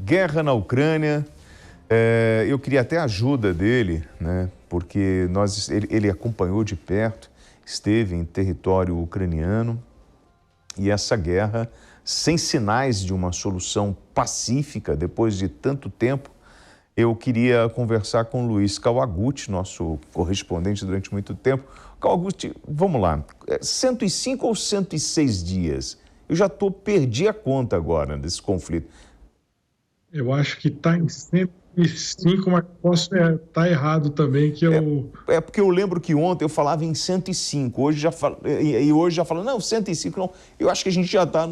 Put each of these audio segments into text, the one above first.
guerra na Ucrânia. Eu queria até a ajuda dele, né? Porque ele acompanhou de perto, esteve em território ucraniano e essa guerra, sem sinais de uma solução pacífica, depois de tanto tempo, eu queria conversar com o Luiz Kawaguchi, nosso correspondente durante muito tempo. Kawaguchi, vamos lá, 105 ou 106 dias? Eu já perdi a conta agora desse conflito. Eu acho que está em 105, mas posso estar errado também, que eu... porque eu lembro que ontem eu falava em 105, hoje já falo, não, 105 não. Eu acho que a gente já está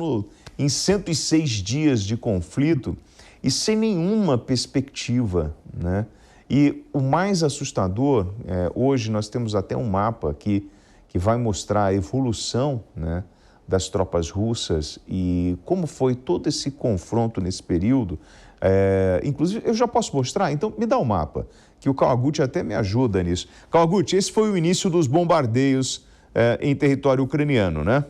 em 106 dias de conflito e sem nenhuma perspectiva, né? E o mais assustador, hoje nós temos até um mapa que vai mostrar a evolução, né, das tropas russas e como foi todo esse confronto nesse período. Inclusive, eu já posso mostrar? Então, me dá o mapa, que o Kawaguchi até me ajuda nisso. Kawaguchi, esse foi o início dos bombardeios em território ucraniano, né?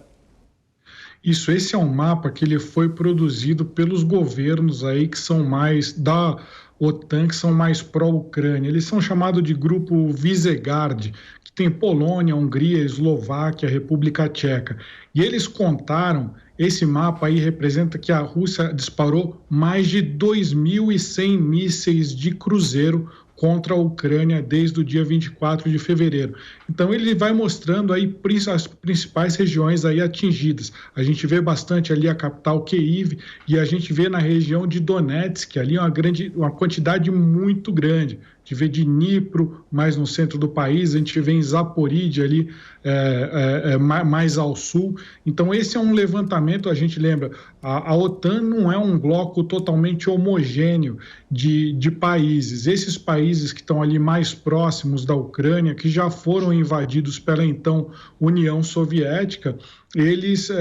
Isso, esse é um mapa que ele foi produzido pelos governos aí que são mais da OTAN, que são mais pró-Ucrânia. Eles são chamados de Grupo Visegrad, que tem Polônia, Hungria, Eslováquia, República Tcheca. E eles contaram, esse mapa aí representa que a Rússia disparou mais de 2.100 mísseis de cruzeiro contra a Ucrânia desde o dia 24 de fevereiro. Então ele vai mostrando aí as principais regiões aí atingidas. A gente vê bastante ali a capital Kyiv e a gente vê na região de Donetsk ali uma quantidade muito grande. A gente vê de Dnipro, mais no centro do país, a gente vê em Zaporídia ali, mais ao sul. Então esse é um levantamento, a gente lembra, a OTAN não é um bloco totalmente homogêneo de países. Esses países que estão ali mais próximos da Ucrânia, que já foram invadidos pela então União Soviética, eles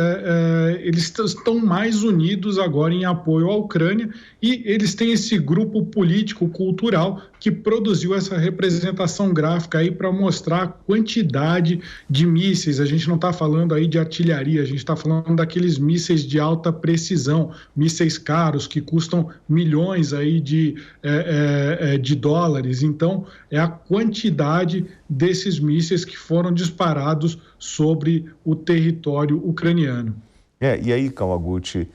estão mais unidos agora em apoio à Ucrânia e eles têm esse grupo político-cultural que produziu essa representação gráfica aí para mostrar a quantidade de mísseis. A gente não está falando aí de artilharia, a gente está falando daqueles mísseis de alta precisão, mísseis caros que custam milhões aí de dólares. Então, é a quantidade desses mísseis que foram disparados sobre o território ucraniano. E aí, Kawaguchi,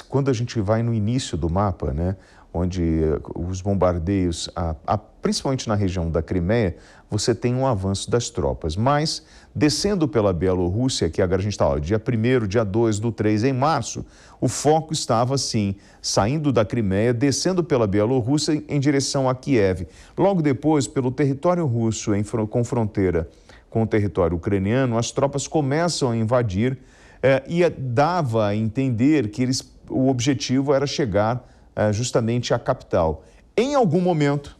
quando a gente vai no início do mapa, né, onde os bombardeios, principalmente na região da Crimeia, você tem um avanço das tropas, mas descendo pela Bielorrússia, que agora a gente está, dia 1º, dia 2 do 3, em março, o foco estava assim, saindo da Crimeia, descendo pela Bielorrússia em direção a Kiev. Logo depois, pelo território russo, com fronteira com o território ucraniano, as tropas começam a invadir e dava a entender que o objetivo era chegar justamente à capital. Em algum momento,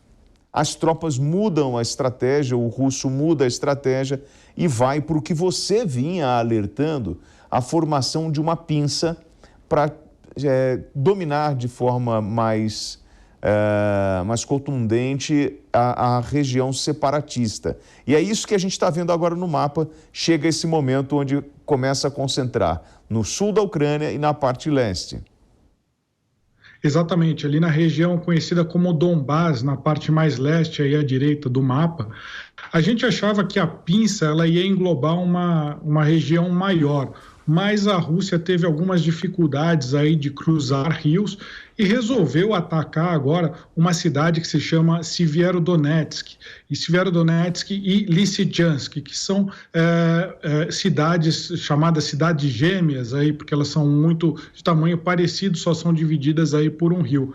as tropas mudam a estratégia, o russo muda a estratégia e vai para o que você vinha alertando, a formação de uma pinça para dominar de forma mais contundente a região separatista. E é isso que a gente está vendo agora no mapa, chega esse momento onde começa a concentrar no sul da Ucrânia e na parte leste. Exatamente, ali na região conhecida como Donbás, na parte mais leste aí à direita do mapa, a gente achava que a pinça ela ia englobar uma região maior, mas a Rússia teve algumas dificuldades aí de cruzar rios e resolveu atacar agora uma cidade que se chama Severodonetsk. E Severodonetsk e Lysychansk, que são cidades chamadas cidades gêmeas, aí, porque elas são muito de tamanho parecido, só são divididas aí por um rio.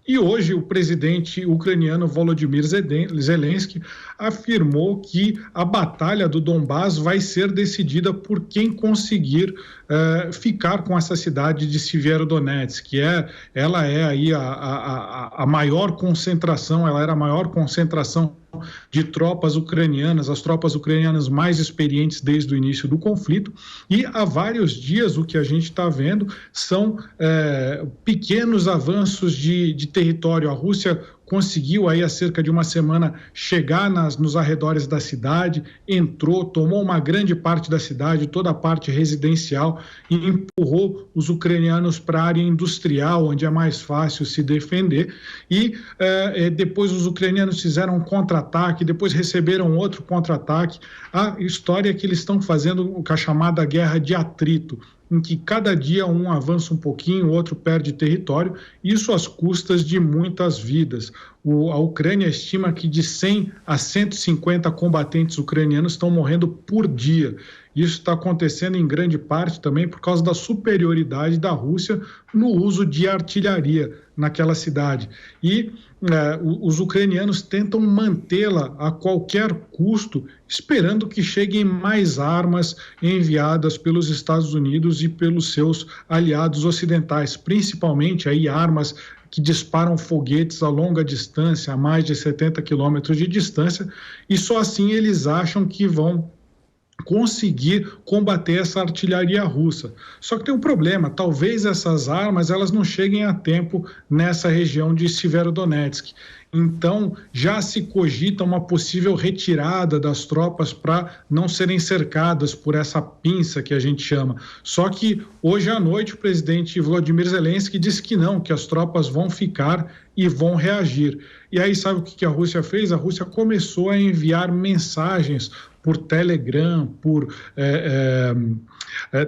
E hoje o presidente ucraniano Volodymyr Zelensky afirmou que a batalha do Donbás vai ser decidida por quem conseguir ficar com essa cidade de Severodonetsk, ela é aí a maior concentração, ela era a maior concentração de tropas ucranianas, as tropas ucranianas mais experientes desde o início do conflito, e há vários dias o que a gente está vendo são pequenos avanços de território. A Rússia conseguiu aí há cerca de uma semana chegar nos arredores da cidade, entrou, tomou uma grande parte da cidade, toda a parte residencial, e empurrou os ucranianos para a área industrial, onde é mais fácil se defender, e depois os ucranianos fizeram um contra-ataque, depois receberam outro contra-ataque. A história é que eles estão fazendo a chamada guerra de atrito, em que cada dia um avança um pouquinho, o outro perde território, isso às custas de muitas vidas. A Ucrânia estima que de 100 a 150 combatentes ucranianos estão morrendo por dia. Isso está acontecendo em grande parte também por causa da superioridade da Rússia no uso de artilharia naquela cidade. E os ucranianos tentam mantê-la a qualquer custo, esperando que cheguem mais armas enviadas pelos Estados Unidos e pelos seus aliados ocidentais, principalmente aí armas que disparam foguetes a longa distância, a mais de 70 quilômetros de distância, e só assim eles acham que vão conseguir combater essa artilharia russa. Só que tem um problema, talvez essas armas elas não cheguem a tempo nessa região de Severodonetsk. Então, já se cogita uma possível retirada das tropas para não serem cercadas por essa pinça que a gente chama. Só que hoje à noite o presidente Volodymyr Zelensky disse que não, que as tropas vão ficar e vão reagir. E aí sabe o que a Rússia fez? A Rússia começou a enviar mensagens por Telegram, por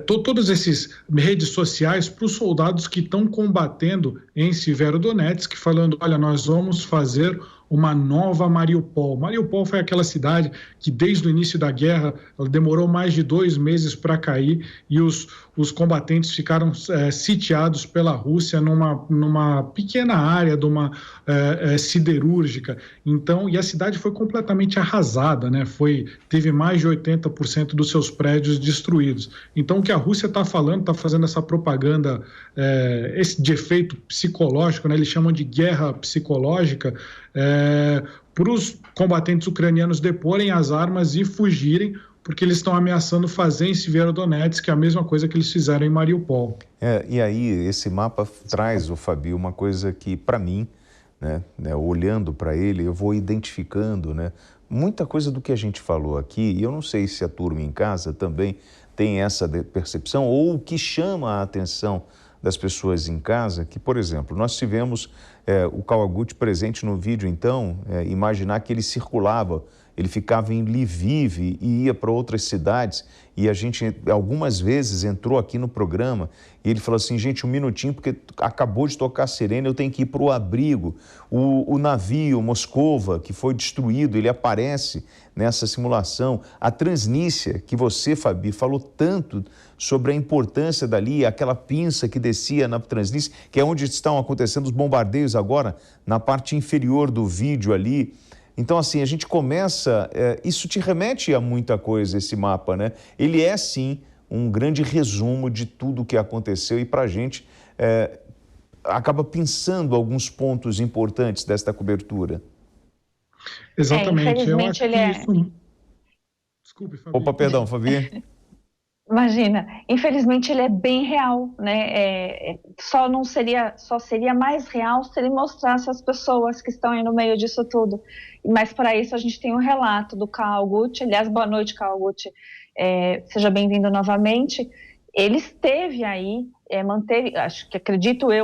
todas essas redes sociais para os soldados que estão combatendo em Severodonetsk, falando, olha, nós vamos fazer uma nova Mariupol. Mariupol foi aquela cidade que desde o início da guerra ela demorou mais de 2 meses para cair e os combatentes ficaram sitiados pela Rússia numa pequena área de uma siderúrgica. Então, e a cidade foi completamente arrasada, né? Teve mais de 80% dos seus prédios destruídos. Então, o que a Rússia está falando, está fazendo essa propaganda de efeito psicológico, né? Eles chamam de guerra psicológica, para os combatentes ucranianos deporem as armas e fugirem, porque eles estão ameaçando fazer em Severodonetsk a mesma coisa que eles fizeram em Mariupol. E aí, esse mapa traz, o Fabio, uma coisa que, para mim, né, olhando para ele, eu vou identificando, né, muita coisa do que a gente falou aqui, e eu não sei se a turma em casa também tem essa percepção, ou o que chama a atenção das pessoas em casa, que, por exemplo, nós tivemos o Kawaguchi presente no vídeo, então, imaginar que ele circulava, ele ficava em Lviv e ia para outras cidades, e a gente algumas vezes entrou aqui no programa e ele falou assim, gente, um minutinho, porque acabou de tocar a sirene, eu tenho que ir para o abrigo. O navio Moscova, que foi destruído, ele aparece nessa simulação. A Transnistria, que você, Fabi, falou tanto sobre a importância dali, aquela pinça que descia na Transnistria, que é onde estão acontecendo os bombardeios agora, na parte inferior do vídeo ali. Então, assim, a gente começa... isso te remete a muita coisa, esse mapa, né? Ele é, sim, um grande resumo de tudo o que aconteceu e, para a gente, acaba pensando alguns pontos importantes desta cobertura. Exatamente. Infelizmente, ele é... Desculpe, Fabi. Opa, perdão, Fabi. Imagina, infelizmente ele é bem real, né? Só seria mais real se ele mostrasse as pessoas que estão aí no meio disso tudo. Mas para isso a gente tem um relato do Kawaguchi. Aliás, boa noite, Kawaguchi. Seja bem-vindo novamente. Ele esteve aí,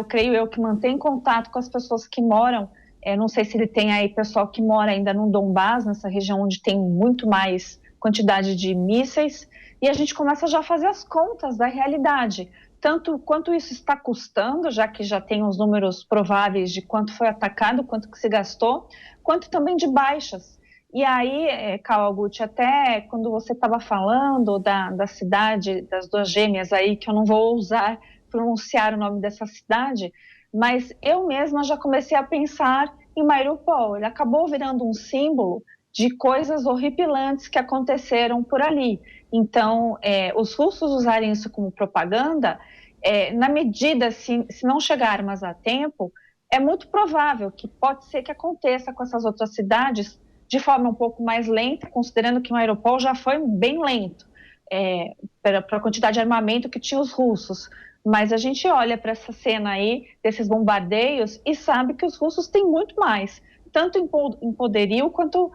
creio eu, que mantém contato com as pessoas que moram. Não sei se ele tem aí pessoal que mora ainda no Donbás, nessa região onde tem muito mais quantidade de mísseis. E a gente começa já a fazer as contas da realidade, tanto quanto isso está custando, já que já tem os números prováveis de quanto foi atacado, quanto que se gastou, quanto também de baixas. E aí, Kawaguchi, até quando você estava falando da cidade, das duas gêmeas aí, que eu não vou ousar pronunciar o nome dessa cidade, mas eu mesma já comecei a pensar em Mariupol. Ele acabou virando um símbolo de coisas horripilantes que aconteceram por ali. Então, os russos usarem isso como propaganda, na medida, se não chegar armas a tempo, é muito provável que pode ser que aconteça com essas outras cidades de forma um pouco mais lenta, considerando que o Mariupol já foi bem lento para a quantidade de armamento que tinha os russos. Mas a gente olha para essa cena aí, desses bombardeios, e sabe que os russos têm muito mais. tanto em poderio quanto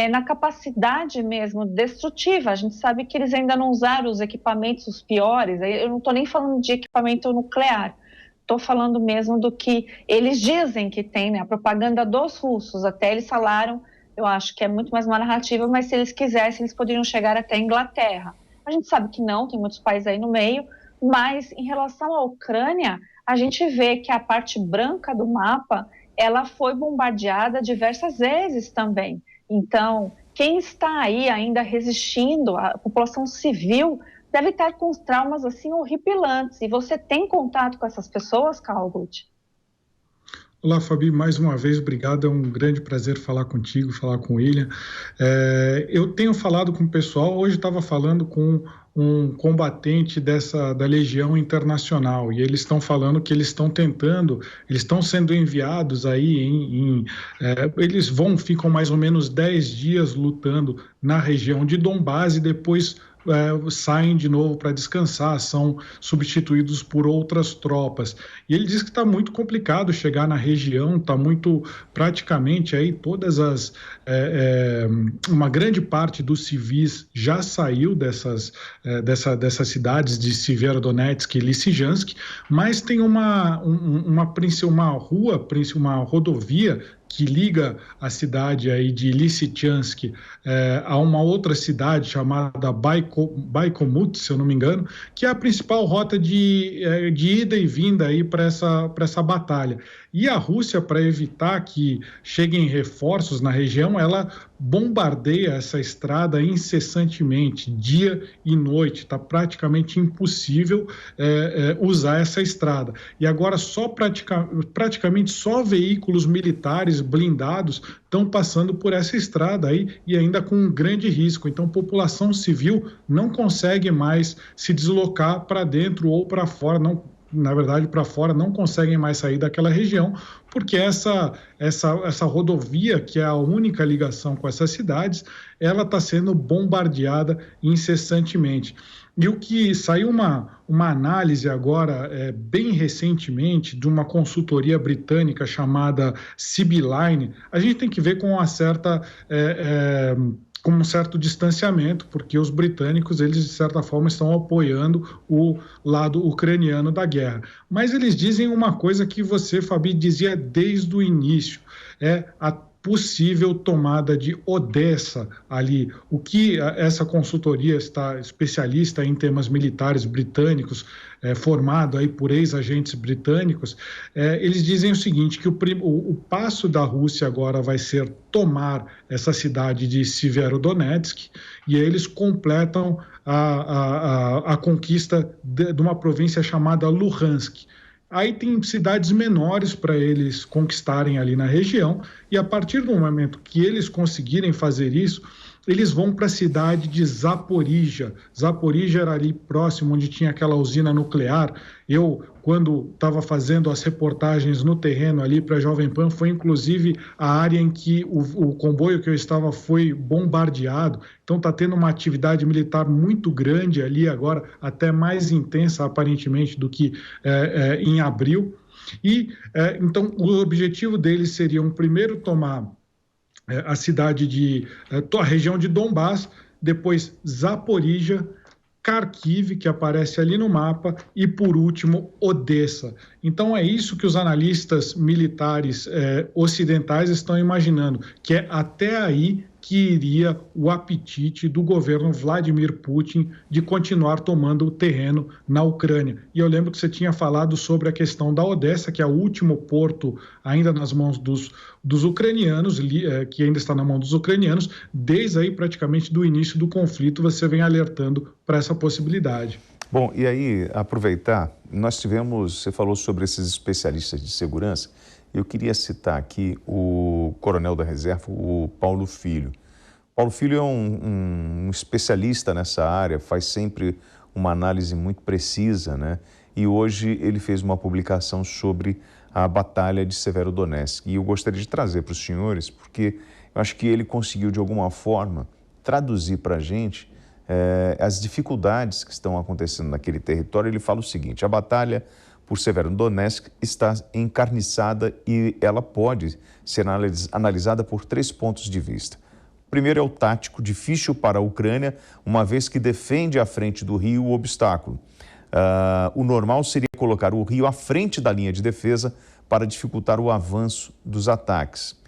na capacidade mesmo destrutiva. A gente sabe que eles ainda não usaram os equipamentos os piores, eu não estou nem falando de equipamento nuclear, estou falando mesmo do que eles dizem que tem, né? A propaganda dos russos, até eles falaram, eu acho que é muito mais uma narrativa, mas se eles quisessem, eles poderiam chegar até a Inglaterra. A gente sabe que não, tem muitos países aí no meio, mas em relação à Ucrânia, a gente vê que a parte branca do mapa, ela foi bombardeada diversas vezes também. Então, quem está aí ainda resistindo, a população civil, deve estar com os traumas assim horripilantes. E você tem contato com essas pessoas, Carl Guth? Olá, Fabi, mais uma vez, obrigado, é um grande prazer falar contigo, falar com o William. Eu tenho falado com o pessoal, hoje estava falando com um combatente da Legião Internacional, e eles estão falando que eles estão tentando, eles estão sendo enviados aí eles ficam mais ou menos 10 dias lutando na região de Donbás e depois saem de novo para descansar, são substituídos por outras tropas. E ele diz que está muito complicado chegar na região, está muito, praticamente aí uma grande parte dos civis já saiu dessas cidades de Severodonetsk e Lysychansk, mas tem uma rodovia que liga a cidade aí de Lysychansk a uma outra cidade chamada Bakhmut, se eu não me engano, que é a principal rota de ida e vinda aí para essa batalha. E a Rússia, para evitar que cheguem reforços na região, ela bombardeia essa estrada incessantemente, dia e noite. Está praticamente impossível usar essa estrada. E agora praticamente só veículos militares blindados estão passando por essa estrada aí e ainda com um grande risco. Então, a população civil não consegue mais se deslocar para dentro ou para fora, na verdade, para fora, não conseguem mais sair daquela região, porque essa rodovia, que é a única ligação com essas cidades, ela está sendo bombardeada incessantemente. E o que saiu uma análise agora, bem recentemente, de uma consultoria britânica chamada Sibylline, a gente tem que ver com com um certo distanciamento, porque os britânicos, eles de certa forma estão apoiando o lado ucraniano da guerra. Mas eles dizem uma coisa que você, Fabi, dizia desde o início, a possível tomada de Odessa ali. O que essa consultoria está especialista em temas militares britânicos, formado aí por ex-agentes britânicos, eles dizem o seguinte, que o passo da Rússia agora vai ser tomar essa cidade de Severodonetsk, e aí eles completam a conquista de uma província chamada Luhansk. Aí tem cidades menores para eles conquistarem ali na região, e a partir do momento que eles conseguirem fazer isso, eles vão para a cidade de Zaporizhia. Zaporizhia era ali próximo, onde tinha aquela usina nuclear. Eu, quando estava fazendo as reportagens no terreno ali para a Jovem Pan, foi inclusive a área em que o comboio que eu estava foi bombardeado. Então está tendo uma atividade militar muito grande ali agora, até mais intensa aparentemente do que em abril. E então o objetivo deles seria, primeiro, tomar a cidade a região de Donbás, depois Zaporizhia, Kharkiv, que aparece ali no mapa, e, por último, Odessa. Então, é isso que os analistas militares ocidentais estão imaginando, que é até aí que iria o apetite do governo Vladimir Putin de continuar tomando o terreno na Ucrânia. E eu lembro que você tinha falado sobre a questão da Odessa, que é o último porto ainda nas mãos dos ucranianos, que ainda está na mão dos ucranianos. Desde aí, praticamente do início do conflito, você vem alertando para essa possibilidade. Bom, e aí, aproveitar, você falou sobre esses especialistas de segurança. Eu queria citar aqui o coronel da reserva, o Paulo Filho. Paulo Filho é um especialista nessa área, faz sempre uma análise muito precisa, né? E hoje ele fez uma publicação sobre a Batalha de Severodonetsk. E eu gostaria de trazer para os senhores, porque eu acho que ele conseguiu, de alguma forma, traduzir para a gente as dificuldades que estão acontecendo naquele território. Ele fala o seguinte: a batalha por Severodonetsk está encarniçada e ela pode ser analisada por 3 pontos de vista. O primeiro é o tático, difícil para a Ucrânia, uma vez que defende à frente do rio o obstáculo. O normal seria colocar o rio à frente da linha de defesa para dificultar o avanço dos ataques.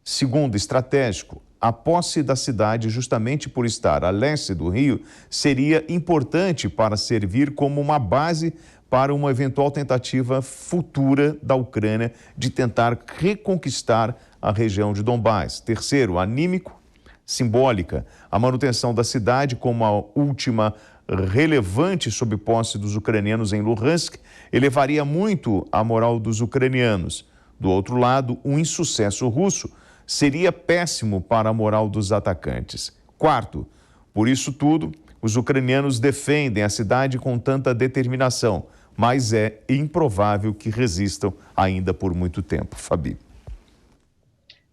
Segundo, estratégico, a posse da cidade, justamente por estar a leste do rio, seria importante para servir como uma base para uma eventual tentativa futura da Ucrânia de tentar reconquistar a região de Donbás. Terceiro, anímico, simbólica, a manutenção da cidade como a última relevante sob posse dos ucranianos em Luhansk elevaria muito a moral dos ucranianos. Do outro lado, um insucesso russo seria péssimo para a moral dos atacantes. Quarto, por isso tudo, os ucranianos defendem a cidade com tanta determinação, mas é improvável que resistam ainda por muito tempo. Fabi.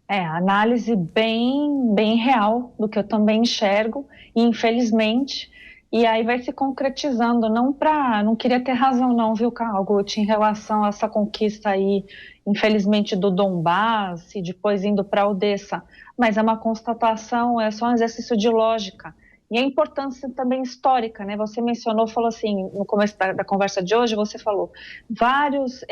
Análise bem real do que eu também enxergo, e infelizmente, e aí vai se concretizando, não queria ter razão não, viu, Kawaguchi, em relação a essa conquista aí, infelizmente, do Donbás e depois indo para Odessa, mas é uma constatação, é só um exercício de lógica. E a importância também histórica, né? Você mencionou, falou assim, no começo da conversa de hoje, você falou, vários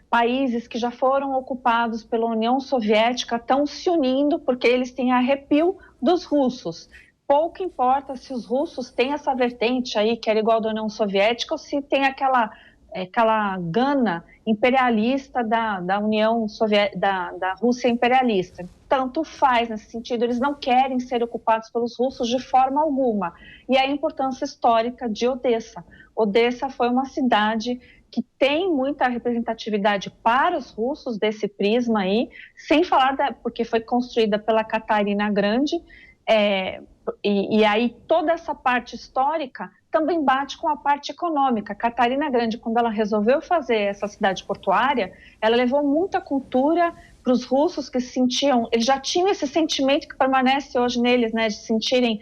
países que já foram ocupados pela União Soviética estão se unindo porque eles têm arrepio dos russos. Pouco importa se os russos têm essa vertente aí, que era igual da União Soviética, ou se tem aquela gana imperialista da União Soviética, da Rússia imperialista. Tanto faz nesse sentido, eles não querem ser ocupados pelos russos de forma alguma. E a importância histórica de Odessa. Odessa foi uma cidade que tem muita representatividade para os russos desse prisma aí, sem falar porque foi construída pela Catarina Grande, e aí toda essa parte histórica também bate com a parte econômica. Catarina Grande, quando ela resolveu fazer essa cidade portuária, ela levou muita cultura para os russos que se sentiam, eles já tinham esse sentimento que permanece hoje neles, né, de sentirem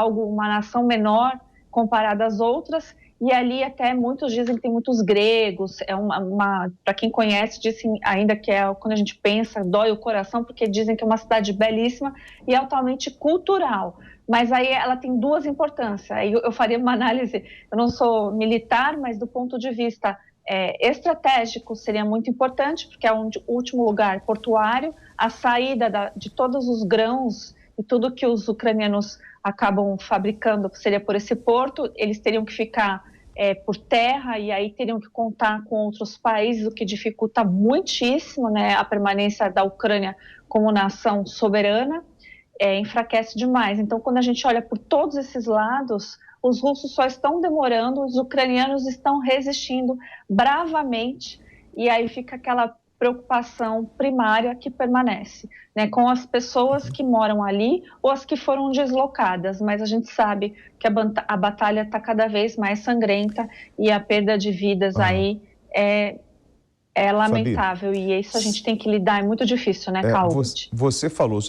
uma nação menor comparada às outras, e ali até muitos dizem que tem muitos gregos, para quem conhece, dizem ainda que quando a gente pensa, dói o coração, porque dizem que é uma cidade belíssima e altamente cultural. Mas aí ela tem duas importâncias. Aí eu faria uma análise, eu não sou militar, mas do ponto de vista estratégico seria muito importante, porque é o último lugar portuário, a saída de todos os grãos e tudo que os ucranianos acabam fabricando seria por esse porto, eles teriam que ficar por terra e aí teriam que contar com outros países, o que dificulta muitíssimo, né, a permanência da Ucrânia como nação soberana, enfraquece demais. Então, quando a gente olha por todos esses lados, os russos só estão demorando, os ucranianos estão resistindo bravamente, e aí fica aquela preocupação primária que permanece, né, com as pessoas que moram ali ou as que foram deslocadas, mas a gente sabe que a batalha está cada vez mais sangrenta e a perda de vidas aí é lamentável, Fabi, e isso a gente tem que lidar, é muito difícil, né, Kawaguchi?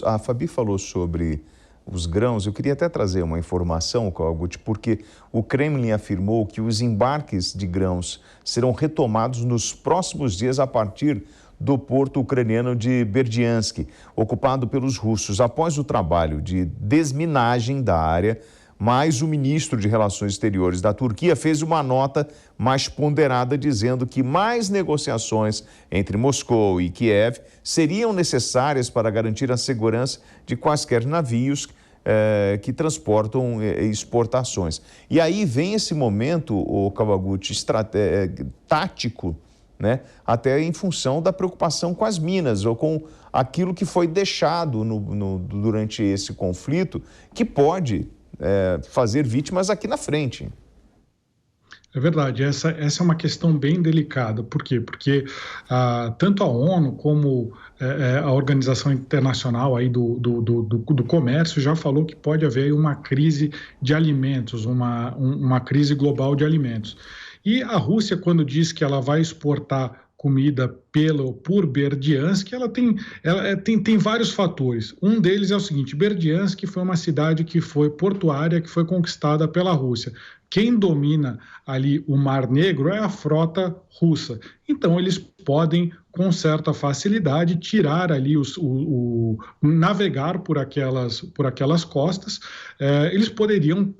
A Fabi falou sobre os grãos, eu queria até trazer uma informação, Kawaguchi, porque o Kremlin afirmou que os embarques de grãos serão retomados nos próximos dias a partir do porto ucraniano de Berdiansk, ocupado pelos russos, após o trabalho de desminagem da área. Mas o ministro de Relações Exteriores da Turquia fez uma nota mais ponderada dizendo que mais negociações entre Moscou e Kiev seriam necessárias para garantir a segurança de quaisquer navios que transportam exportações. E aí vem esse momento, o Kawaguchi, tático, né? Até em função da preocupação com as minas ou com aquilo que foi deixado durante esse conflito, que pode fazer vítimas aqui na frente. É verdade, essa é uma questão bem delicada. Por quê? Porque tanto a ONU como a Organização Internacional aí do Comércio já falou que pode haver uma crise de alimentos, uma crise global de alimentos. E a Rússia, quando diz que ela vai exportar comida por Berdiansk, ela tem vários fatores. Um deles é o seguinte: Berdiansk foi uma cidade que foi portuária, que foi conquistada pela Rússia. Quem domina ali o Mar Negro é a frota russa. Então, eles podem, com certa facilidade, tirar ali navegar por aquelas costas. Eles poderiam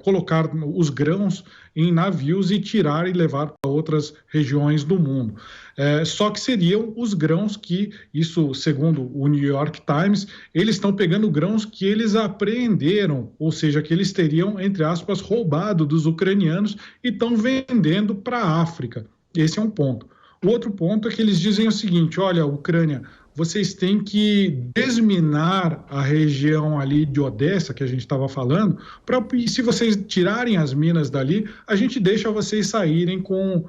colocar os grãos em navios e tirar e levar para outras regiões do mundo. Só que seriam os grãos que, isso segundo o New York Times, eles estão pegando grãos que eles apreenderam, ou seja, que eles teriam, entre aspas, roubado dos ucranianos e estão vendendo para a África. Esse é um ponto. O outro ponto é que eles dizem o seguinte: olha, Ucrânia, vocês têm que desminar a região ali de Odessa, que a gente estava falando, e se vocês tirarem as minas dali, a gente deixa vocês saírem com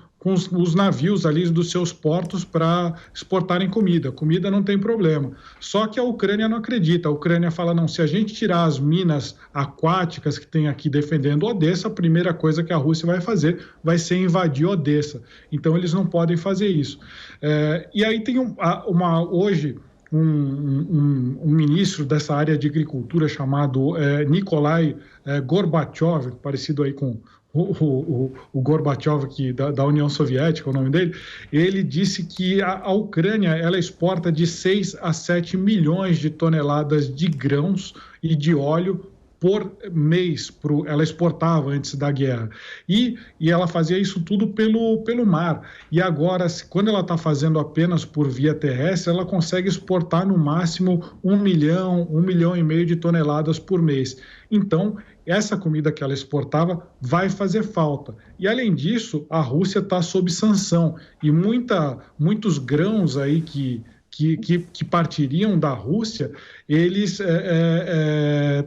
os navios ali dos seus portos para exportarem comida. Comida não tem problema. Só que a Ucrânia não acredita. A Ucrânia fala: não, se a gente tirar as minas aquáticas que tem aqui defendendo Odessa, a primeira coisa que a Rússia vai fazer vai ser invadir Odessa. Então, eles não podem fazer isso. E aí tem hoje um ministro dessa área de agricultura chamado Nikolai Gorbachev, parecido aí com o Gorbachev aqui da União Soviética, o nome dele. Ele disse que a Ucrânia ela exporta de 6 a 7 milhões de toneladas de grãos e de óleo por mês. Ela exportava antes da guerra. E ela fazia isso tudo pelo mar. E agora, quando ela está fazendo apenas por via terrestre, ela consegue exportar no máximo 1 milhão e meio de toneladas por mês. Então, essa comida que ela exportava vai fazer falta. E, além disso, a Rússia está sob sanção. E muitos grãos aí que partiriam da Rússia, eles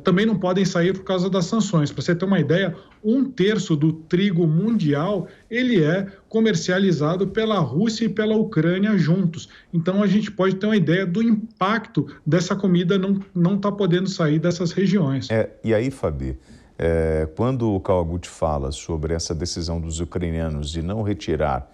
também não podem sair por causa das sanções. Para você ter uma ideia, 1/3 do trigo mundial ele é comercializado pela Rússia e pela Ucrânia juntos. Então, a gente pode ter uma ideia do impacto dessa comida não estar podendo sair dessas regiões. E aí, Fabi, quando o Kawaguchi fala sobre essa decisão dos ucranianos de não retirar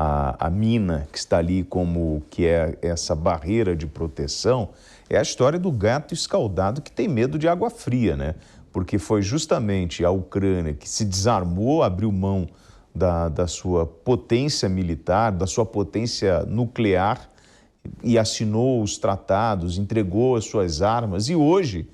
a mina que está ali como que é essa barreira de proteção, é a história do gato escaldado que tem medo de água fria, né? Porque foi justamente a Ucrânia que se desarmou, abriu mão da sua potência militar, da sua potência nuclear e assinou os tratados, entregou as suas armas. E hoje,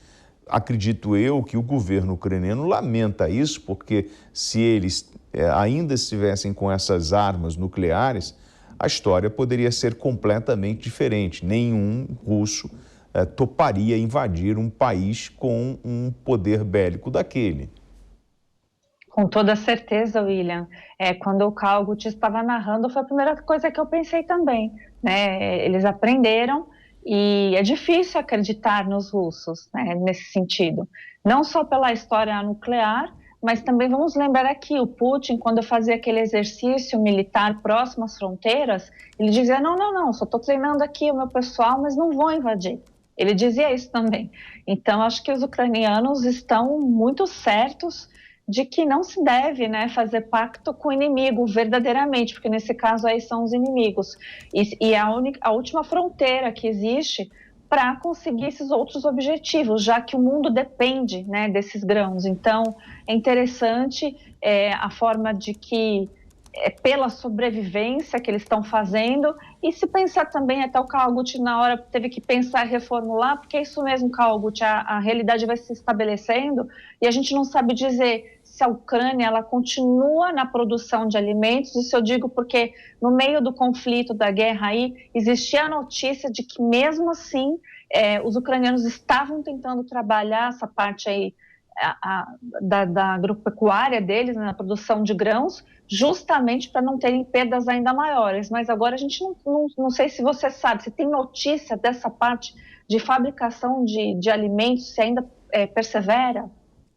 acredito eu que o governo ucraniano lamenta isso, porque se eles ainda estivessem com essas armas nucleares, a história poderia ser completamente diferente. Nenhum russo toparia invadir um país com um poder bélico daquele. Com toda certeza, William. Quando o Kawaguchi estava narrando, foi a primeira coisa que eu pensei também, né? Eles aprenderam e é difícil acreditar nos russos, né, nesse sentido. Não só pela história nuclear, mas também vamos lembrar aqui, o Putin, quando fazia aquele exercício militar próximo às fronteiras, ele dizia: não, só estou treinando aqui o meu pessoal, mas não vou invadir. Ele dizia isso também. Então, acho que os ucranianos estão muito certos de que não se deve, né, fazer pacto com o inimigo verdadeiramente, porque nesse caso aí são os inimigos. E a última fronteira que existe para conseguir esses outros objetivos, já que o mundo depende, né, desses grãos. Então, é interessante a forma de que pela sobrevivência que eles estão fazendo, e se pensar também, até o Kawaguchi na hora teve que pensar e reformular, porque é isso mesmo, Kawaguchi, a realidade vai se estabelecendo e a gente não sabe dizer se a Ucrânia ela continua na produção de alimentos. Isso eu digo porque no meio do conflito, da guerra aí, existia a notícia de que mesmo assim os ucranianos estavam tentando trabalhar essa parte aí da agropecuária deles, né, na produção de grãos, justamente para não terem perdas ainda maiores. Mas agora a gente não sei se você sabe, se tem notícia dessa parte de fabricação de alimentos, se ainda persevera?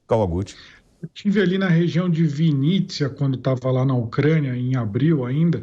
Kawaguchi. Eu estive ali na região de Vinícius, quando estava lá na Ucrânia, em abril ainda,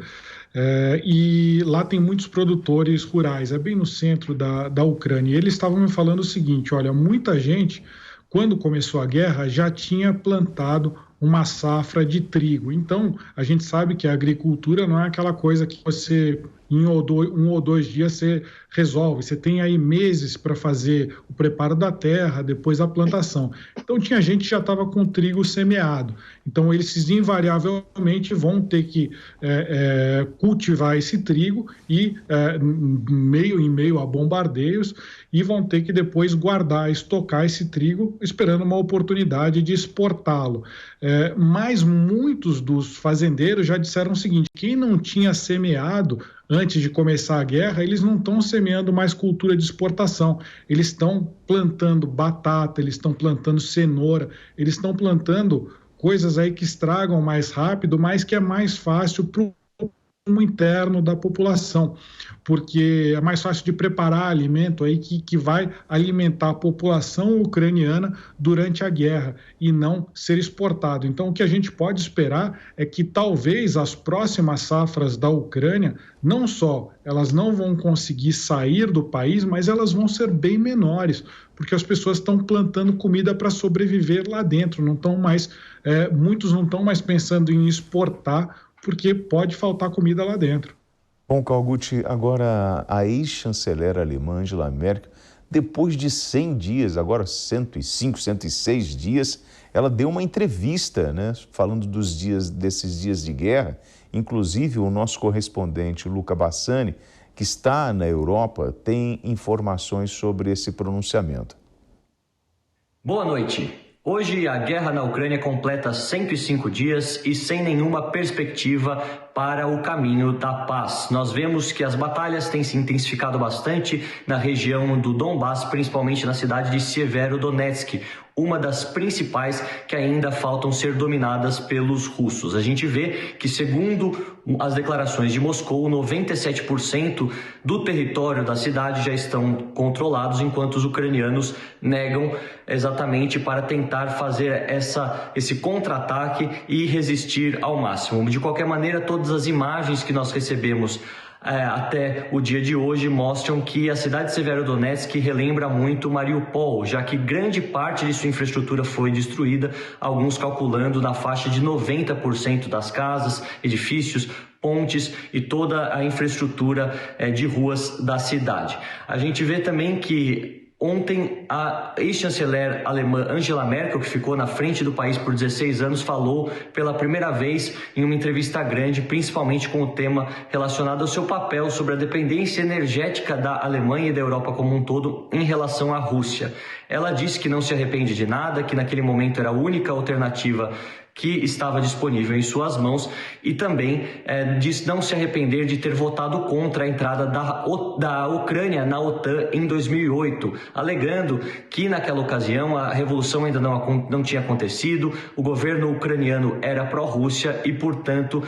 e lá tem muitos produtores rurais, é bem no centro da Ucrânia. E eles estavam me falando o seguinte: olha, muita gente, quando começou a guerra, já tinha plantado uma safra de trigo. Então, a gente sabe que a agricultura não é aquela coisa que você, em um ou dois dias, você resolve. Você tem aí meses para fazer o preparo da terra, depois a plantação. Então, tinha gente que já estava com trigo semeado. Então, eles invariavelmente vão ter que cultivar esse trigo e em meio a bombardeios, e vão ter que depois guardar, estocar esse trigo, esperando uma oportunidade de exportá-lo. Mas muitos dos fazendeiros já disseram o seguinte: quem não tinha semeado antes de começar a guerra, eles não estão semeando mais cultura de exportação, eles estão plantando batata, eles estão plantando cenoura, eles estão plantando coisas aí que estragam mais rápido, mas que é mais fácil para o interno da população, porque é mais fácil de preparar alimento aí que vai alimentar a população ucraniana durante a guerra e não ser exportado. Então, o que a gente pode esperar é que talvez as próximas safras da Ucrânia, não só elas não vão conseguir sair do país, mas elas vão ser bem menores, porque as pessoas estão plantando comida para sobreviver lá dentro, não estão mais, muitos não estão mais pensando em exportar, porque pode faltar comida lá dentro. Bom, Calgucci, agora a ex-chanceler alemã Angela Merkel, depois de 100 dias, agora 105, 106 dias, ela deu uma entrevista, né, falando desses dias de guerra. Inclusive, o nosso correspondente, Luca Bassani, que está na Europa, tem informações sobre esse pronunciamento. Boa noite. Hoje, a guerra na Ucrânia completa 105 dias e sem nenhuma perspectiva para o caminho da paz. Nós vemos que as batalhas têm se intensificado bastante na região do Donbás, principalmente na cidade de Severodonetsk, uma das principais que ainda faltam ser dominadas pelos russos. A gente vê que, segundo as declarações de Moscou, 97% do território da cidade já estão controlados, enquanto os ucranianos negam exatamente para tentar fazer esse contra-ataque e resistir ao máximo. De qualquer maneira, todas as imagens que nós recebemos até o dia de hoje mostram que a cidade de Severodonetsk relembra muito Mariupol, já que grande parte de sua infraestrutura foi destruída, alguns calculando na faixa de 90% das casas, edifícios, pontes e toda a infraestrutura de ruas da cidade. A gente vê também que ontem, a ex-chanceler alemã Angela Merkel, que ficou na frente do país por 16 anos, falou pela primeira vez em uma entrevista grande, principalmente com o tema relacionado ao seu papel sobre a dependência energética da Alemanha e da Europa como um todo em relação à Rússia. Ela disse que não se arrepende de nada, que naquele momento era a única alternativa que estava disponível em suas mãos, e também diz não se arrepender de ter votado contra a entrada da Ucrânia na OTAN em 2008, alegando que naquela ocasião a revolução ainda não tinha acontecido, o governo ucraniano era pró-Rússia e, portanto,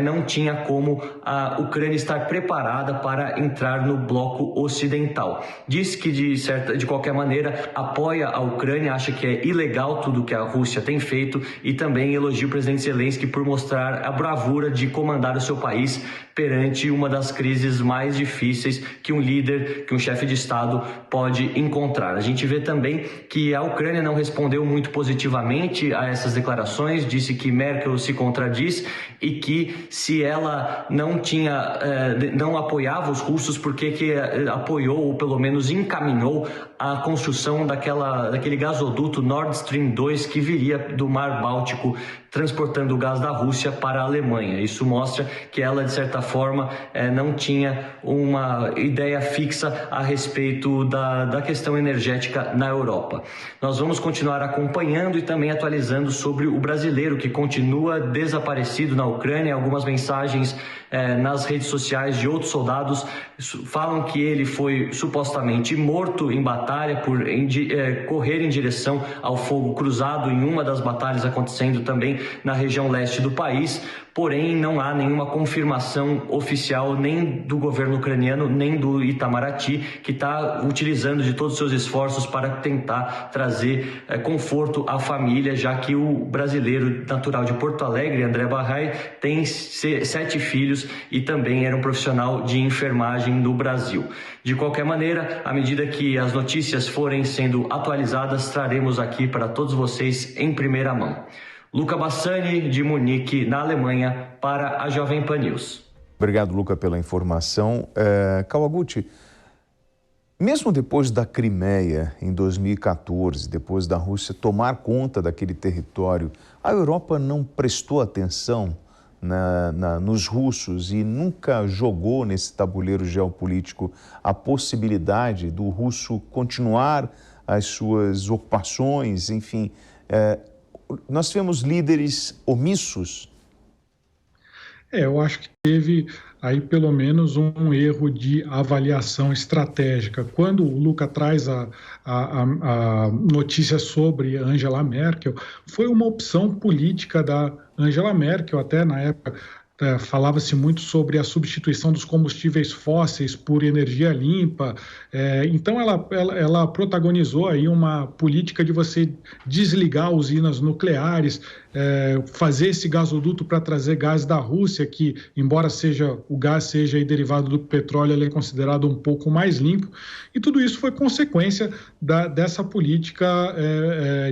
não tinha como a Ucrânia estar preparada para entrar no bloco ocidental. Diz que, de qualquer maneira, apoia a Ucrânia, acha que é ilegal tudo que a Rússia tem feito e também elogia o presidente Zelensky por mostrar a bravura de comandar o seu país perante uma das crises mais difíceis que um líder, que um chefe de Estado pode encontrar. A gente vê também que a Ucrânia não respondeu muito positivamente a essas declarações, disse que Merkel se contradiz e que se ela não apoiava os russos, por que apoiou ou pelo menos encaminhou a construção daquele gasoduto Nord Stream 2 que viria do Mar Báltico transportando o gás da Rússia para a Alemanha. Isso mostra que ela, de certa forma, não tinha uma ideia fixa a respeito da questão energética na Europa. Nós vamos continuar acompanhando e também atualizando sobre o brasileiro que continua desaparecido na Ucrânia. Algumas mensagens nas redes sociais de outros soldados falam que ele foi supostamente morto em batalha por correr em direção ao fogo cruzado em uma das batalhas acontecendo também na região leste do país, porém não há nenhuma confirmação oficial nem do governo ucraniano, nem do Itamaraty, que está utilizando de todos os seus esforços para tentar trazer conforto à família, já que o brasileiro natural de Porto Alegre, André Barray, tem 7 filhos e também era um profissional de enfermagem no Brasil. De qualquer maneira, à medida que as notícias forem sendo atualizadas, traremos aqui para todos vocês em primeira mão. Luca Bassani, de Munique, na Alemanha, para a Jovem Pan News. Obrigado, Luca, pela informação. Kawaguchi, mesmo depois da Crimeia, em 2014, depois da Rússia tomar conta daquele território, a Europa não prestou atenção nos russos e nunca jogou nesse tabuleiro geopolítico a possibilidade do russo continuar as suas ocupações, enfim. Nós tivemos líderes omissos. Eu acho que teve aí pelo menos um erro de avaliação estratégica. Quando o Luca traz a notícia sobre Angela Merkel, foi uma opção política da Angela Merkel, até na época falava-se muito sobre a substituição dos combustíveis fósseis por energia limpa. Então ela protagonizou aí uma política de você desligar usinas nucleares, fazer esse gasoduto para trazer gás da Rússia, que embora o gás seja derivado do petróleo, ele é considerado um pouco mais limpo. E tudo isso foi consequência dessa política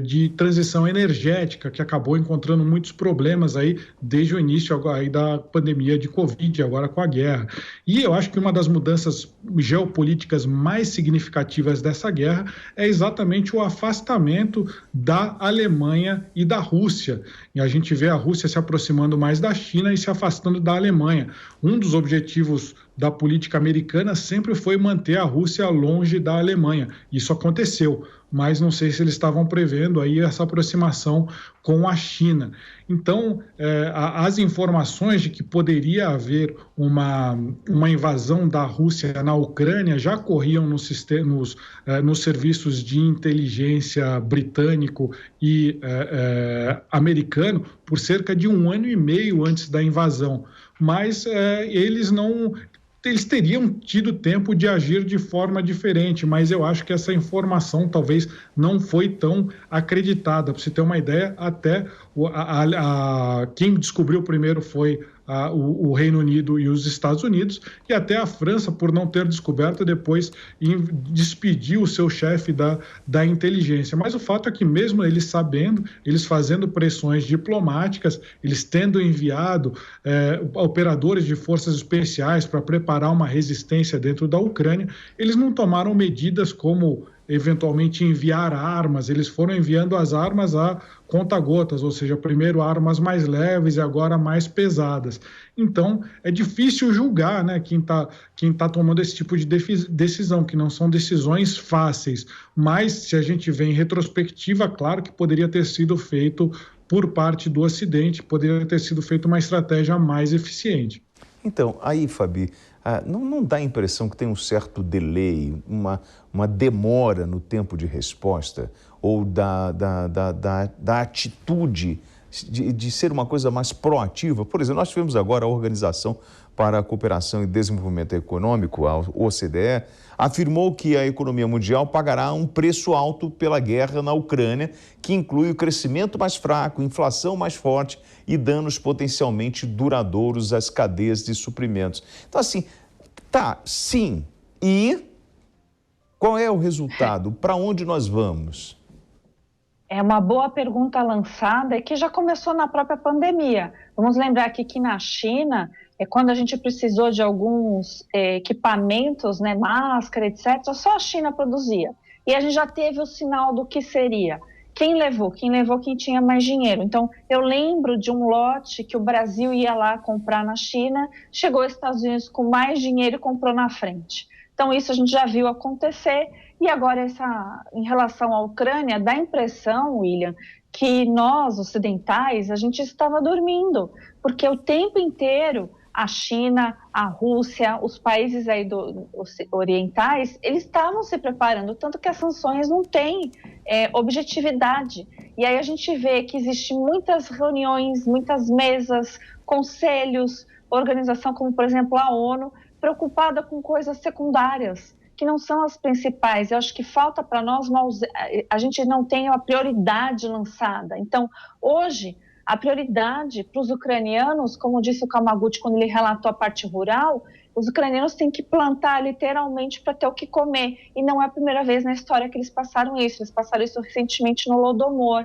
de transição energética, que acabou encontrando muitos problemas aí desde o início aí da pandemia de Covid, agora com a guerra. E eu acho que uma das mudanças geopolíticas mais significativas dessa guerra é exatamente o afastamento da Alemanha e da Rússia. E a gente vê a Rússia se aproximando mais da China e se afastando da Alemanha. Um dos objetivos da política americana sempre foi manter a Rússia longe da Alemanha. Isso aconteceu, mas não sei se eles estavam prevendo aí essa aproximação com a China. Então, as informações de que poderia haver uma invasão da Rússia na Ucrânia já corriam nos serviços de inteligência britânico e americano por cerca de 1 ano e meio antes da invasão. Mas eles teriam tido tempo de agir de forma diferente, mas eu acho que essa informação talvez não foi tão acreditada. Para você ter uma ideia, até quem descobriu primeiro foi o Reino Unido e os Estados Unidos, e até a França, por não ter descoberto, depois despediu o seu chefe da inteligência. Mas o fato é que mesmo eles sabendo, eles fazendo pressões diplomáticas, eles tendo enviado operadores de forças especiais para preparar uma resistência dentro da Ucrânia, eles não tomaram medidas como eventualmente enviar armas. Eles foram enviando as armas a conta-gotas, ou seja, primeiro armas mais leves e agora mais pesadas. Então, é difícil julgar, né, quem tá tomando esse tipo de decisão, que não são decisões fáceis, mas se a gente vê em retrospectiva, claro que poderia ter sido feito por parte do Ocidente, poderia ter sido feita uma estratégia mais eficiente. Então, aí, Fabi, não dá a impressão que tem um certo delay, uma demora no tempo de resposta ou da atitude de ser uma coisa mais proativa? Por exemplo, nós tivemos agora a Organização para a Cooperação e Desenvolvimento Econômico, a OCDE, afirmou que a economia mundial pagará um preço alto pela guerra na Ucrânia, que inclui o crescimento mais fraco, inflação mais forte e danos potencialmente duradouros às cadeias de suprimentos. Então, assim, sim. E qual é o resultado? Para onde nós vamos? É uma boa pergunta lançada e que já começou na própria pandemia. Vamos lembrar aqui que na China, quando a gente precisou de alguns equipamentos, né, máscara, etc., só a China produzia. E a gente já teve o sinal do que seria. Quem levou? Quem tinha mais dinheiro. Então, eu lembro de um lote que o Brasil ia lá comprar na China, chegou aos Estados Unidos com mais dinheiro e comprou na frente. Então, isso a gente já viu acontecer. E agora, em relação à Ucrânia, dá a impressão, William, que nós, ocidentais, a gente estava dormindo, porque o tempo inteiro a China, a Rússia, os países aí orientais, eles estavam se preparando, tanto que as sanções não têm objetividade. E aí a gente vê que existem muitas reuniões, muitas mesas, conselhos, organização como, por exemplo, a ONU, preocupada com coisas secundárias, que não são as principais. Eu acho que falta para nós, a gente não tem a prioridade lançada. Então, hoje, a prioridade para os ucranianos, como disse o Kawaguchi quando ele relatou a parte rural, os ucranianos têm que plantar literalmente para ter o que comer. E não é a primeira vez na história que eles passaram isso. Eles passaram isso recentemente no Holodomor.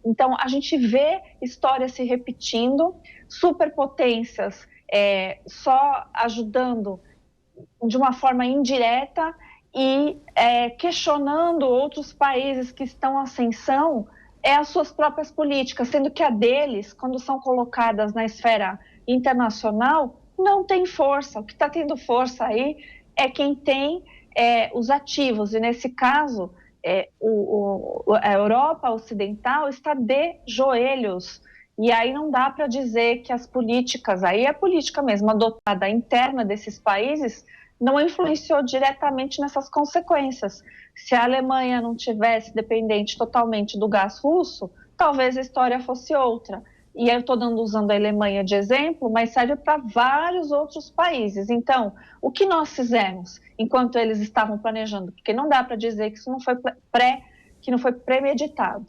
Então, a gente vê histórias se repetindo, superpotências só ajudando de uma forma indireta e questionando outros países que estão em ascensão as suas próprias políticas, sendo que a deles, quando são colocadas na esfera internacional, não tem força. O que está tendo força aí é quem tem os ativos, e nesse caso, a Europa Ocidental está de joelhos. E aí não dá para dizer que as políticas, aí é a política mesmo, adotada interna desses países, não influenciou diretamente nessas consequências. Se a Alemanha não tivesse dependente totalmente do gás russo, talvez a história fosse outra. E eu estou usando a Alemanha de exemplo, mas serve para vários outros países. Então, o que nós fizemos enquanto eles estavam planejando? Porque não dá para dizer que isso não foi premeditado.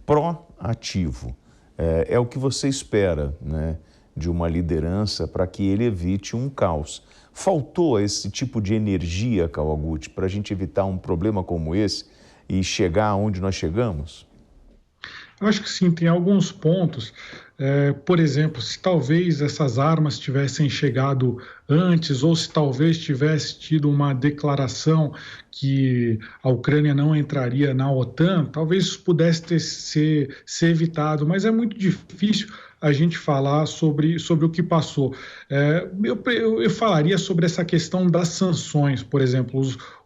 Proativo. É o que você espera, né, de uma liderança para que ele evite um caos. Faltou esse tipo de energia, Kawaguchi, para a gente evitar um problema como esse e chegar onde nós chegamos? Eu acho que sim, tem alguns pontos. Por exemplo, se talvez essas armas tivessem chegado antes, ou se talvez tivesse tido uma declaração que a Ucrânia não entraria na OTAN, talvez isso pudesse ser evitado, mas é muito difícil a gente falar sobre o que passou. Eu falaria sobre essa questão das sanções, por exemplo.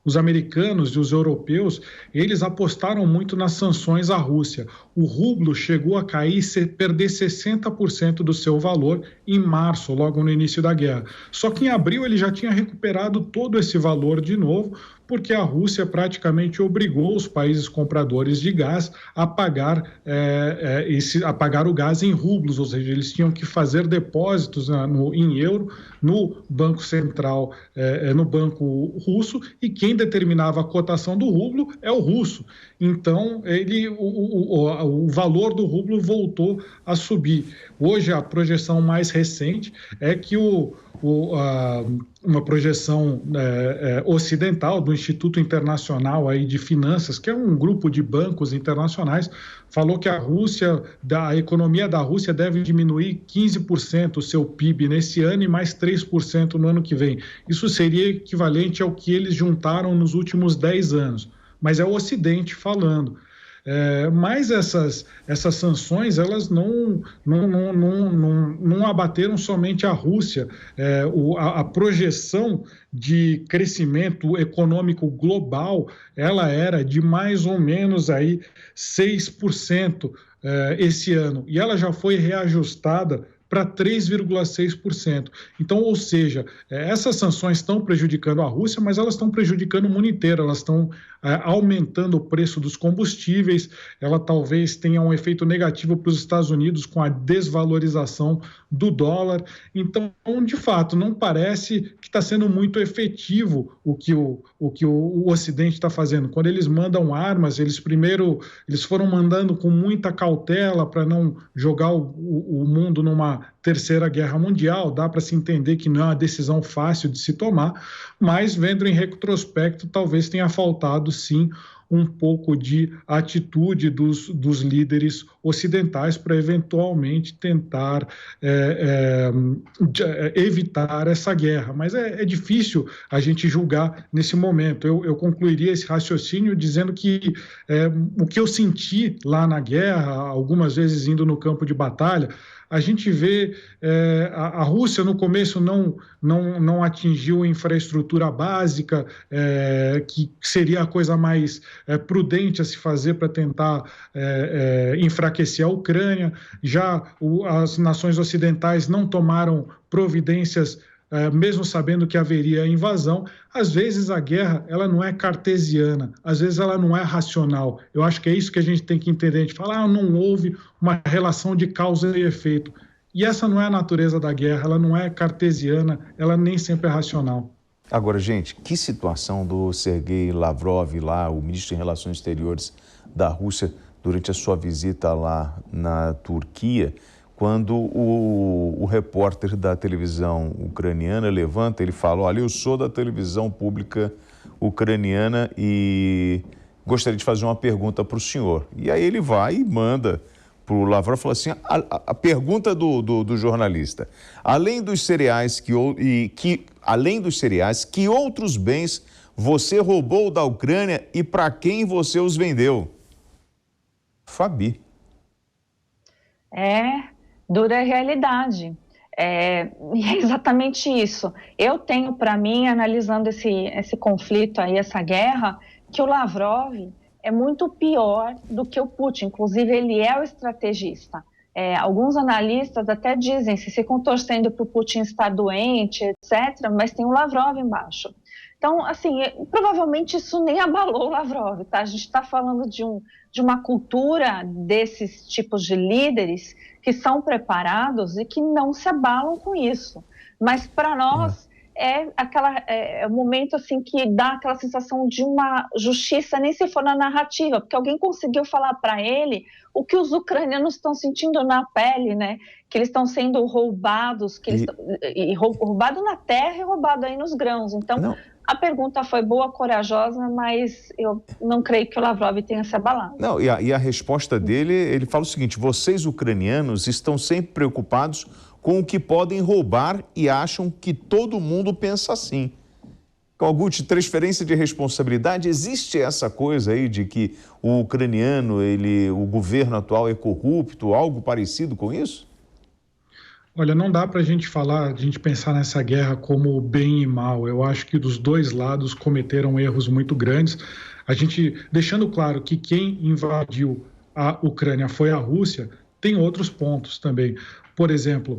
Os americanos e os europeus, eles apostaram muito nas sanções à Rússia. O rublo chegou a cair, perder 60% do seu valor em março, logo no início da guerra. Só que em abril ele já tinha recuperado todo esse valor de novo, porque a Rússia praticamente obrigou os países compradores de gás a pagar o gás em rublos, ou seja, eles tinham que fazer depósitos em euro no Banco Central, no Banco Russo, e quem determinava a cotação do rublo é o russo. Então, o valor do rublo voltou a subir. Hoje, a projeção mais recente é que uma projeção ocidental do Instituto Internacional aí de Finanças, que é um grupo de bancos internacionais, falou que a economia da Rússia deve diminuir 15% o seu PIB nesse ano e mais 3% no ano que vem. Isso seria equivalente ao que eles juntaram nos últimos 10 anos. Mas é o Ocidente falando. Mas essas sanções, elas não abateram somente a Rússia. A projeção de crescimento econômico global, ela era de mais ou menos aí 6% esse ano, e ela já foi reajustada para 3,6%. Então, ou seja, essas sanções estão prejudicando a Rússia, mas elas estão prejudicando o mundo inteiro, elas estão aumentando o preço dos combustíveis, ela talvez tenha um efeito negativo para os Estados Unidos com a desvalorização do dólar. Então, de fato, não parece que está sendo muito efetivo o que o Ocidente está fazendo. Quando eles mandam armas, eles foram mandando com muita cautela para não jogar o mundo numa terceira guerra mundial. Dá para se entender que não é uma decisão fácil de se tomar, mas vendo em retrospecto, talvez tenha faltado sim um pouco de atitude dos líderes ocidentais para eventualmente tentar evitar essa guerra. Mas é difícil a gente julgar nesse momento. Eu concluiria esse raciocínio dizendo que o que eu senti lá na guerra, algumas vezes indo no campo de batalha, a gente vê a Rússia no começo não atingiu infraestrutura básica, que seria a coisa mais prudente a se fazer para tentar enfraquecer a Ucrânia. Já as nações ocidentais não tomaram providências, mesmo sabendo que haveria invasão. Às vezes a guerra ela não é cartesiana, às vezes ela não é racional. Eu acho que é isso que a gente tem que entender. A gente fala, não houve uma relação de causa e efeito. E essa não é a natureza da guerra, ela não é cartesiana, ela nem sempre é racional. Agora, gente, que situação do Sergei Lavrov lá, o ministro de Relações Exteriores da Rússia, durante a sua visita lá na Turquia, quando o repórter da televisão ucraniana levanta, ele fala, olha, eu sou da televisão pública ucraniana e gostaria de fazer uma pergunta para o senhor. E aí ele vai e manda o Lavrov, falou assim, a pergunta do jornalista, além dos cereais, que outros bens você roubou da Ucrânia e para quem você os vendeu? Fabi. É dura realidade. É exatamente isso. Eu tenho para mim, analisando esse conflito aí, essa guerra, que o Lavrov é muito pior do que o Putin. Inclusive, ele é o estrategista. Alguns analistas até dizem, se ficam torcendo para o Putin estar doente, etc., mas tem o Lavrov embaixo. Então, assim, provavelmente isso nem abalou o Lavrov, tá? A gente está falando de uma cultura desses tipos de líderes que são preparados e que não se abalam com isso. Mas para nós é um momento assim que dá aquela sensação de uma justiça, nem se for na narrativa, porque alguém conseguiu falar para ele o que os ucranianos estão sentindo na pele, né? Que eles estão sendo roubados, roubado na terra e roubado aí nos grãos. Então, a pergunta foi boa, corajosa, mas eu não creio que o Lavrov tenha se abalado. Não, e a resposta dele, ele fala o seguinte, vocês ucranianos estão sempre preocupados com o que podem roubar e acham que todo mundo pensa assim. Kogut, transferência de responsabilidade, existe essa coisa aí de que o ucraniano, o governo atual é corrupto, algo parecido com isso? Olha, não dá para a gente pensar nessa guerra como bem e mal. Eu acho que dos dois lados cometeram erros muito grandes. Deixando claro que quem invadiu a Ucrânia foi a Rússia, tem outros pontos também. Por exemplo,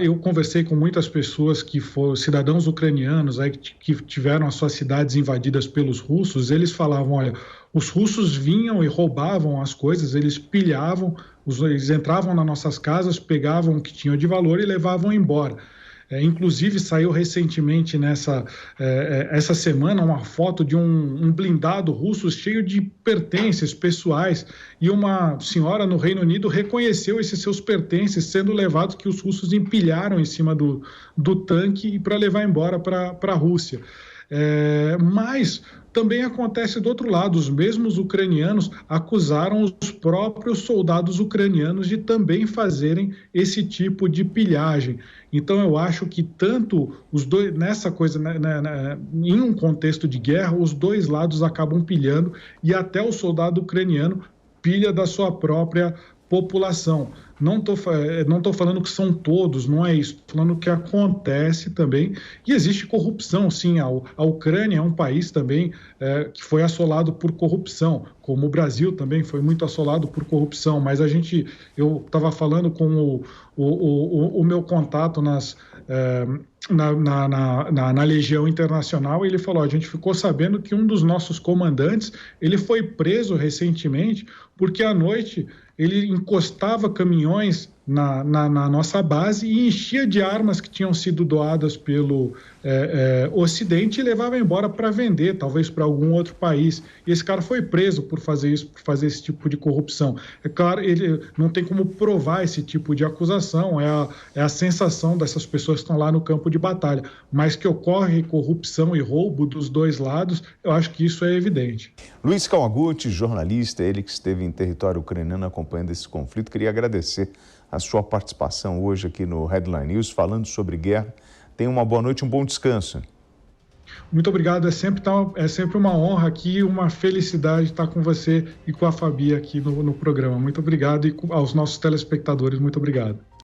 eu conversei com muitas pessoas que foram cidadãos ucranianos que tiveram as suas cidades invadidas pelos russos. Eles falavam, olha, os russos vinham e roubavam as coisas, eles pilhavam, eles entravam nas nossas casas, pegavam o que tinham de valor e levavam embora. Inclusive, saiu recentemente essa semana uma foto de um blindado russo cheio de pertences pessoais e uma senhora no Reino Unido reconheceu esses seus pertences sendo levados, que os russos empilharam em cima do tanque para levar embora para a Rússia. Mas também acontece do outro lado, os mesmos ucranianos acusaram os próprios soldados ucranianos de também fazerem esse tipo de pilhagem. Então eu acho que tanto os dois, nessa coisa, em um contexto de guerra, os dois lados acabam pilhando e até o soldado ucraniano pilha da sua própria população. Não tô falando que são todos, não é isso. Estou falando que acontece também. E existe corrupção, sim. A Ucrânia é um país também que foi assolado por corrupção, como o Brasil também foi muito assolado por corrupção. Mas eu estava falando com o meu contato na Legião Internacional, e ele falou, a gente ficou sabendo que um dos nossos comandantes, ele foi preso recentemente porque à noite ele encostava caminhões na nossa base e enchia de armas que tinham sido doadas pelo Ocidente e levava embora para vender, talvez para algum outro país. E esse cara foi preso por fazer isso, por fazer esse tipo de corrupção. É claro, ele não tem como provar esse tipo de acusação, é a sensação dessas pessoas que estão lá no campo de batalha. Mas que ocorre corrupção e roubo dos dois lados, eu acho que isso é evidente. Luiz Kawaguchi, jornalista, ele que esteve em território ucraniano acompanhando esse conflito, queria agradecer a sua participação hoje aqui no Headline News, falando sobre guerra. Tenha uma boa noite, um bom descanso. Muito obrigado, é sempre uma honra aqui, uma felicidade estar com você e com a Fabi aqui no programa. Muito obrigado, e aos nossos telespectadores, muito obrigado.